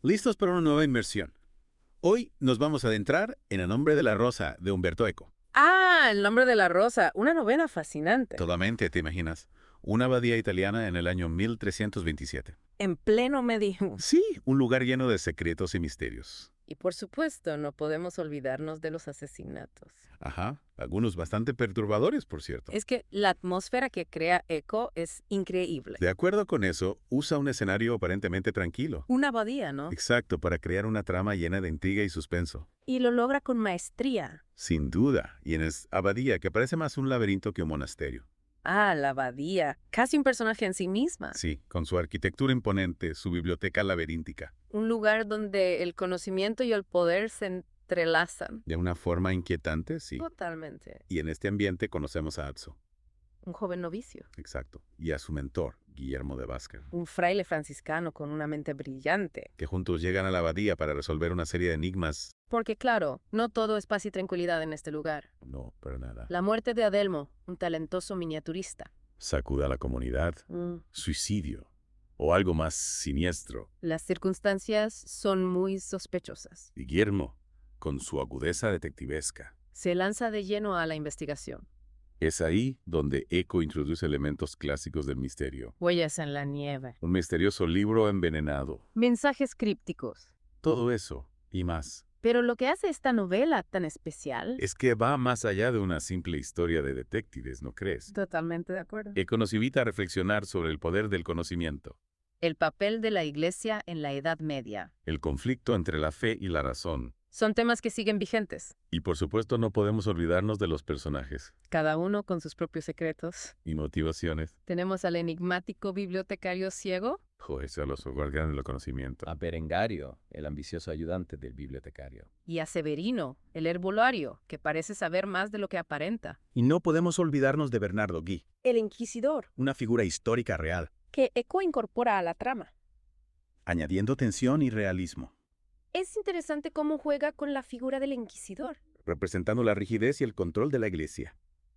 ¿Listos para una nueva inmersión? Hoy nos vamos a adentrar en El nombre de la rosa de Umberto Eco. Ah, El nombre de la rosa, una novela fascinante. Totalmente, ¿te imaginas? Una abadía italiana en el año 1327. En pleno medievo. Sí, un lugar lleno de secretos y misterios. Y por supuesto, no podemos olvidarnos de los asesinatos. Ajá, algunos bastante perturbadores, por cierto. Es que la atmósfera que crea Eco es increíble. De acuerdo con eso, usa un escenario aparentemente tranquilo. Una abadía, ¿no? Exacto, para crear una trama llena de intriga y suspenso. Y lo logra con maestría. Sin duda, y en esta abadía que parece más un laberinto que un monasterio. Ah, la abadía, casi un personaje en sí misma. Sí, con su arquitectura imponente, su biblioteca laberíntica. Un lugar donde el conocimiento y el poder se entrelazan. De una forma inquietante, sí. Totalmente. Y en este ambiente conocemos a Atso, Un joven novicio. exacto, y a su mentor, Guillermo de Vázquez, Un fraile franciscano con una mente brillante. que juntos llegan a la abadía para resolver una serie de enigmas. Porque claro, no todo es paz y tranquilidad en este lugar. No, pero nada. La muerte de Adelmo, un talentoso miniaturista. Sacuda a la comunidad, suicidio, o algo más siniestro. Las circunstancias son muy sospechosas. Guillermo, con su agudeza detectivesca. Se lanza de lleno a la investigación. Es ahí donde Eco introduce elementos clásicos del misterio. Huellas en la nieve. Un misterioso libro envenenado. Mensajes crípticos. Todo eso, y más. Pero lo que hace esta novela tan especial... Es que va más allá de una simple historia de detectives, ¿no crees? Totalmente de acuerdo. Eco nos invita a reflexionar sobre el poder del conocimiento, El papel de la Iglesia en la Edad Media. el conflicto entre la fe y la razón. Son temas que siguen vigentes, Y por supuesto no podemos olvidarnos de los personajes cada uno con sus propios secretos. y motivaciones. Tenemos al enigmático bibliotecario ciego, Joder, a los guardianes del conocimiento. A Berengario, el ambicioso ayudante del bibliotecario. y a Severino, el herbolario, que parece saber más de lo que aparenta. Y no podemos olvidarnos de Bernardo Gui, El Inquisidor, una figura histórica real, que Eco incorpora a la trama. añadiendo tensión y realismo. Es interesante cómo juega con la figura del Inquisidor, Representando la rigidez y el control de la iglesia.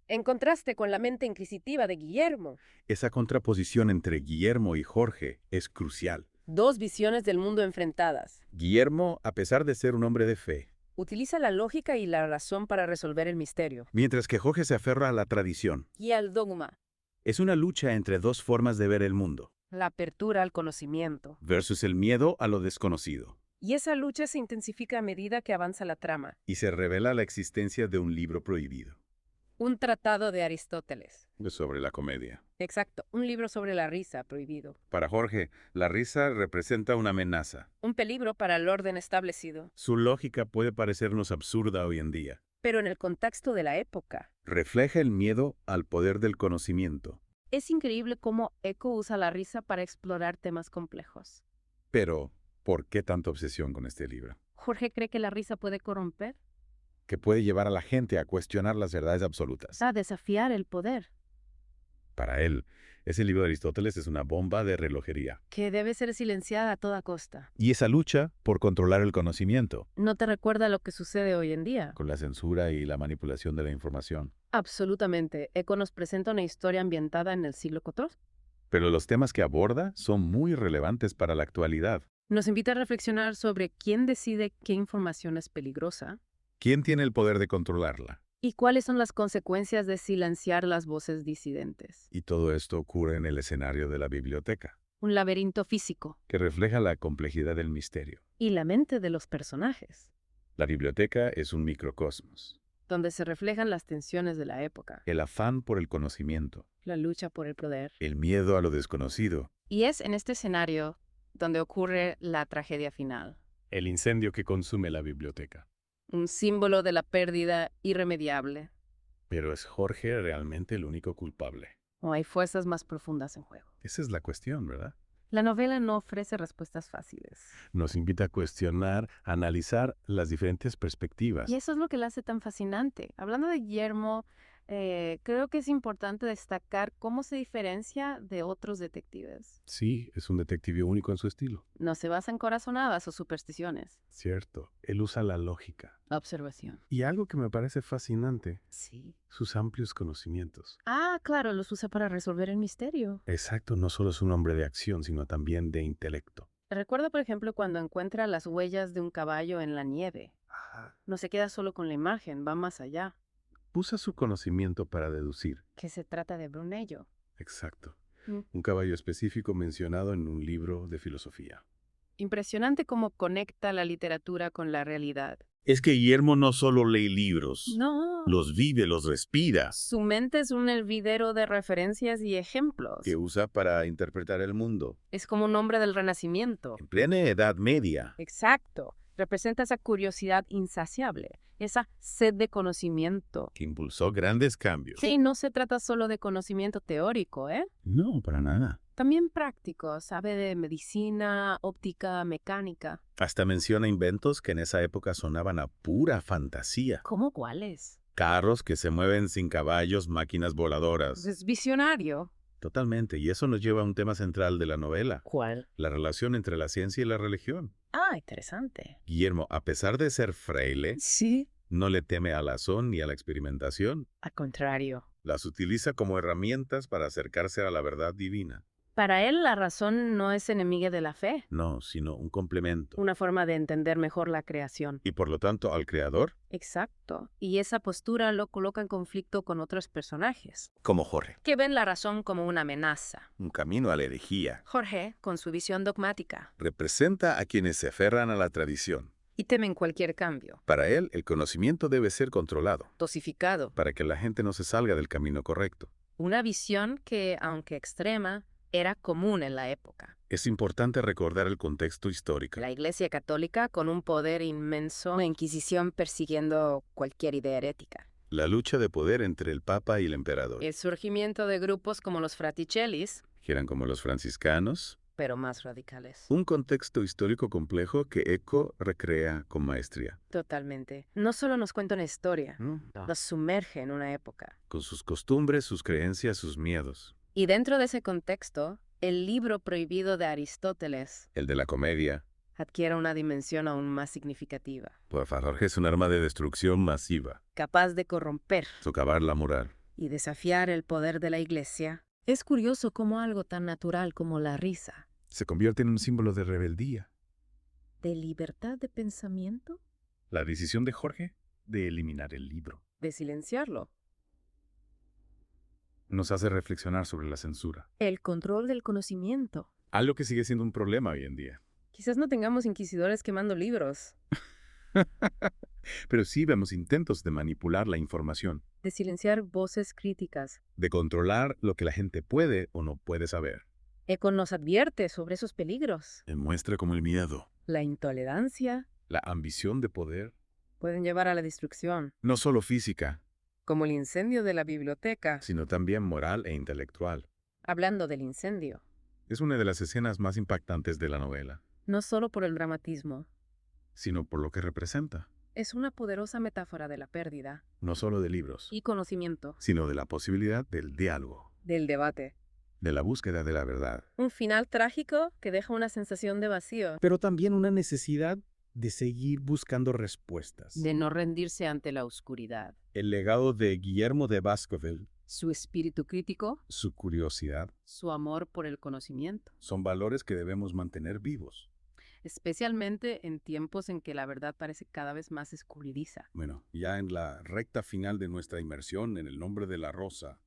en contraste con la mente inquisitiva de Guillermo. Esa contraposición entre Guillermo y Jorge es crucial. Dos visiones del mundo enfrentadas. Guillermo, a pesar de ser un hombre de fe, Utiliza la lógica y la razón para resolver el misterio. mientras que Jorge se aferra a la tradición. Y al dogma, Es una lucha entre dos formas de ver el mundo, la apertura al conocimiento. Versus el miedo a lo desconocido. Y esa lucha se intensifica a medida que avanza la trama. Y se revela la existencia de un libro prohibido. Un tratado de Aristóteles. Sobre la comedia. Exacto, un libro sobre la risa prohibido. Para Jorge, la risa representa una amenaza. Un peligro para el orden establecido. Su lógica puede parecernos absurda hoy en día. Pero en el contexto de la época. Refleja el miedo al poder del conocimiento. Es increíble cómo Eco usa la risa para explorar temas complejos. Pero, ¿por qué tanta obsesión con este libro? Jorge cree que la risa puede corromper, Que puede llevar a la gente a cuestionar las verdades absolutas. a desafiar el poder, Para él, ese libro de Aristóteles es una bomba de relojería. que debe ser silenciada a toda costa. Y esa lucha por controlar el conocimiento, ¿No te recuerda lo que sucede hoy en día? con la censura y la manipulación de la información. Absolutamente. Eco nos presenta una historia ambientada en el siglo XIV. Pero los temas que aborda son muy relevantes para la actualidad. Nos invita a reflexionar sobre quién decide qué información es peligrosa ¿Quién tiene el poder de controlarla? y cuáles son las consecuencias de silenciar las voces disidentes. Y todo esto ocurre en el escenario de la biblioteca, Un laberinto físico que refleja la complejidad del misterio. y la mente de los personajes, La biblioteca es un microcosmos. donde se reflejan las tensiones de la época, El afán por el conocimiento, la lucha por el poder. el miedo a lo desconocido, Y es en este escenario donde ocurre la tragedia final, El incendio que consume la biblioteca. un símbolo de la pérdida irremediable. Pero ¿es Jorge realmente el único culpable? ¿O hay fuerzas más profundas en juego? esa es la cuestión, ¿verdad? La novela no ofrece respuestas fáciles. Nos invita a cuestionar, a analizar las diferentes perspectivas. Y eso es lo que la hace tan fascinante. Hablando de Guillermo, creo que es importante destacar cómo se diferencia de otros detectives. Sí, es un detective único en su estilo. No se basa en corazonadas o supersticiones. Cierto, él usa la lógica. Observación. Y algo que me parece fascinante, Sí. sus amplios conocimientos. Ah, claro, los usa para resolver el misterio. Exacto, no solo es un hombre de acción, sino también de intelecto. Recuerdo, por ejemplo, cuando encuentra las huellas de un caballo en la nieve. No se queda solo con la imagen, va más allá. Usa su conocimiento para deducir. Que se trata de Brunello. Exacto. Mm. Un caballo específico mencionado en un libro de filosofía. Impresionante cómo conecta la literatura con la realidad. Es que Guillermo no solo lee libros, No. los vive, los respira. Su mente es un hervidero de referencias y ejemplos. Que usa para interpretar el mundo. Es como un hombre del Renacimiento. En plena Edad Media. Exacto. Representa esa curiosidad insaciable, esa sed de conocimiento. Que impulsó grandes cambios. Sí, no se trata solo de conocimiento teórico, ¿eh? No, para nada. También práctico, sabe de medicina, óptica, mecánica. Hasta menciona inventos que en esa época sonaban a pura fantasía. ¿Cómo cuáles? Carros que se mueven sin caballos, máquinas voladoras. Es visionario. Totalmente, y eso nos lleva a un tema central de la novela, ¿Cuál? la relación entre la ciencia y la religión. Ah, interesante. Guillermo, a pesar de ser fraile, Sí. no le teme a la razón ni a la experimentación. Al contrario. Las utiliza como herramientas para acercarse a la verdad divina. Para él la razón no es enemiga de la fe, No, sino un complemento. una forma de entender mejor la creación. Y por lo tanto al creador, Exacto. Y esa postura lo coloca en conflicto con otros personajes, como Jorge. que ven la razón como una amenaza. Un camino a la herejía. Jorge, con su visión dogmática, Representa a quienes se aferran a la tradición. y temen cualquier cambio, Para él, el conocimiento debe ser controlado, dosificado. para que la gente no se salga del camino correcto. Una visión que, aunque extrema, era común en la época. Es importante recordar el contexto histórico. La Iglesia Católica con un poder inmenso, la Inquisición persiguiendo cualquier idea herética. La lucha de poder entre el Papa y el Emperador, El surgimiento de grupos como los Fraticellis, que eran como los franciscanos. pero más radicales. Un contexto histórico complejo que Eco recrea con maestría. Totalmente. No solo nos cuenta una historia, ¿No? nos sumerge en una época. Con sus costumbres, sus creencias, sus miedos. Y dentro de ese contexto, el libro prohibido de Aristóteles El de la comedia. adquiere una dimensión aún más significativa, Por Jorge es un arma de destrucción masiva. capaz de corromper Socavar la moral. y desafiar el poder de la Iglesia. Es curioso cómo algo tan natural como la risa, Se convierte en un símbolo de rebeldía. de libertad de pensamiento, La decisión de Jorge de eliminar el libro de silenciarlo, nos hace reflexionar sobre la censura. el control del conocimiento. Algo que sigue siendo un problema hoy en día. Quizás no tengamos inquisidores quemando libros, Pero sí vemos intentos de manipular la información, de silenciar voces críticas. De controlar lo que la gente puede o no puede saber. Eco nos advierte sobre esos peligros. muestra como el miedo, La intolerancia la ambición de poder, pueden llevar a la destrucción, No solo física, como el incendio de la biblioteca. sino también moral e intelectual. Hablando del incendio, Es una de las escenas más impactantes de la novela, no solo por el dramatismo, sino por lo que representa. es una poderosa metáfora de la pérdida No solo de libros, y conocimiento, sino de la posibilidad del diálogo, del debate. de la búsqueda de la verdad. Un final trágico que deja una sensación de vacío, pero también una necesidad de seguir buscando respuestas. de no rendirse ante la oscuridad. El legado de Guillermo de Baskerville, Su espíritu crítico, su curiosidad, su amor por el conocimiento, son valores que debemos mantener vivos. especialmente en tiempos en que la verdad parece cada vez más escurridiza. Bueno, ya en la recta final de nuestra inmersión en El nombre de la rosa,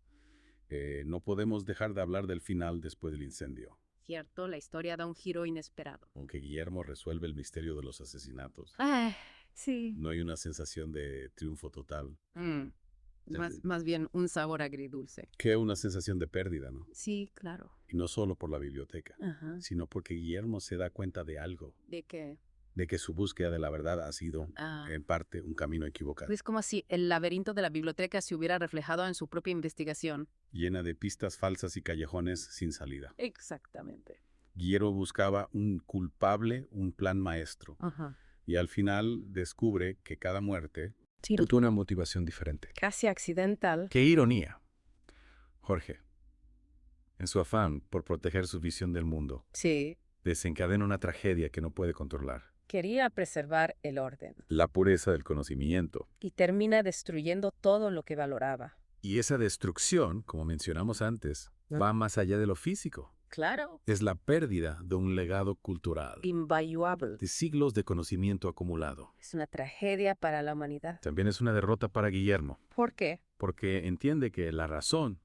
no podemos dejar de hablar del final después del incendio, Cierto, la historia da un giro inesperado. aunque Guillermo resuelve el misterio de los asesinatos. Ay, sí. No hay una sensación de triunfo total, Más bien un sabor agridulce. que una sensación de pérdida, ¿no? Sí, claro. Y no solo por la biblioteca, Ajá. sino porque Guillermo se da cuenta de algo, ¿De qué? de que su búsqueda de la verdad ha sido, Ah. en parte, un camino equivocado, Es como si el laberinto de la biblioteca se hubiera reflejado en su propia investigación. llena de pistas falsas y callejones sin salida. Exactamente. Guillermo buscaba un culpable, un plan maestro, Ajá. y al final descubre que cada muerte tuvo una motivación diferente. Casi accidental. ¡Qué ironía! Jorge, en su afán por proteger su visión del mundo, Sí. desencadena una tragedia que no puede controlar. Quería preservar el orden. la pureza del conocimiento. Y termina destruyendo todo lo que valoraba. Y esa destrucción, como mencionamos antes, va más allá de lo físico. Claro. Es la pérdida de un legado cultural, Invaluable. de siglos de conocimiento acumulado. Es una tragedia para la humanidad. También es una derrota para Guillermo, ¿Por qué? porque entiende que la razón,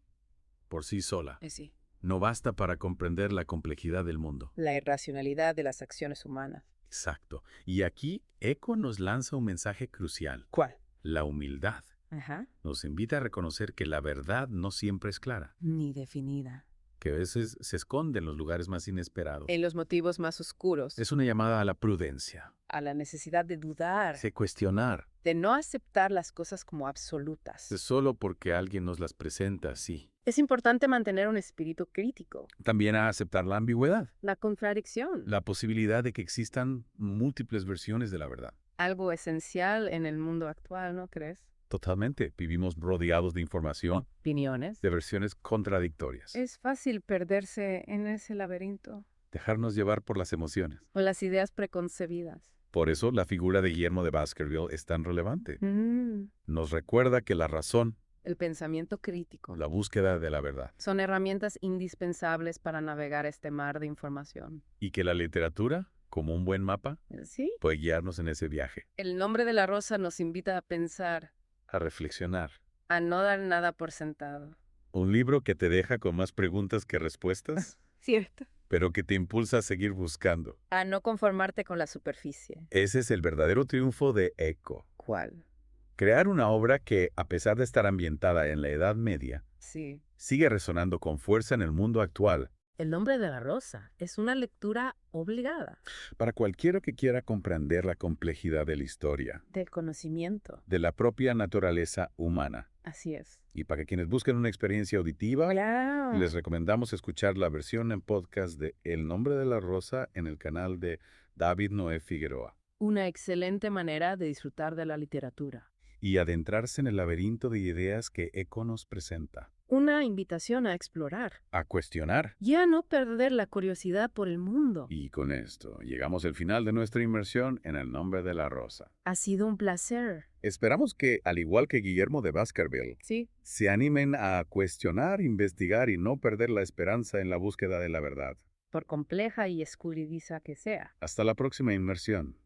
por sí sola, Sí. no basta para comprender la complejidad del mundo. La irracionalidad de las acciones humanas. Exacto. Y aquí Eco nos lanza un mensaje crucial. ¿Cuál? La humildad. Ajá. Nos invita a reconocer que la verdad no siempre es clara, Ni definida. que a veces se esconde en los lugares más inesperados. En los motivos más oscuros. Es una llamada a la prudencia, A la necesidad de dudar. de cuestionar, De no aceptar las cosas como absolutas. solo porque alguien nos las presenta así. Es importante mantener un espíritu crítico. También a aceptar la ambigüedad, La contradicción. la posibilidad de que existan múltiples versiones de la verdad. Algo esencial en el mundo actual, ¿no crees? Totalmente. Vivimos rodeados de información, Opiniones. de versiones contradictorias. Es fácil perderse en ese laberinto. Dejarnos llevar por las emociones. O las ideas preconcebidas. Por eso la figura de Guillermo de Baskerville es tan relevante. Nos recuerda que la razón, El pensamiento crítico. la búsqueda de la verdad, Son herramientas indispensables para navegar este mar de información. y que la literatura, como un buen mapa, Sí. puede guiarnos en ese viaje, El nombre de la rosa nos invita a pensar, a reflexionar. a no dar nada por sentado. Un libro que te deja con más preguntas que respuestas, Cierto. pero que te impulsa a seguir buscando. A no conformarte con la superficie. Ese es el verdadero triunfo de Eco. ¿Cuál? Crear una obra que, a pesar de estar ambientada en la Edad Media, Sí. sigue resonando con fuerza en el mundo actual. El nombre de la rosa es una lectura obligada. Para cualquiera que quiera comprender la complejidad de la historia, Del conocimiento. de la propia naturaleza humana. Así es. Y para quienes busquen una experiencia auditiva, Claro. les recomendamos escuchar la versión en podcast de El nombre de la rosa en el canal de David Noé Figueroa Una excelente manera de disfrutar de la literatura. y adentrarse en el laberinto de ideas que Eco nos presenta. Una invitación a explorar. A cuestionar. Y a no perder la curiosidad por el mundo. Y con esto llegamos al final de nuestra inmersión en El nombre de la rosa. Ha sido un placer. Esperamos que, al igual que Guillermo de Baskerville, Sí. se animen a cuestionar, investigar y no perder la esperanza en la búsqueda de la verdad. Por compleja y escurridiza que sea. Hasta la próxima inmersión.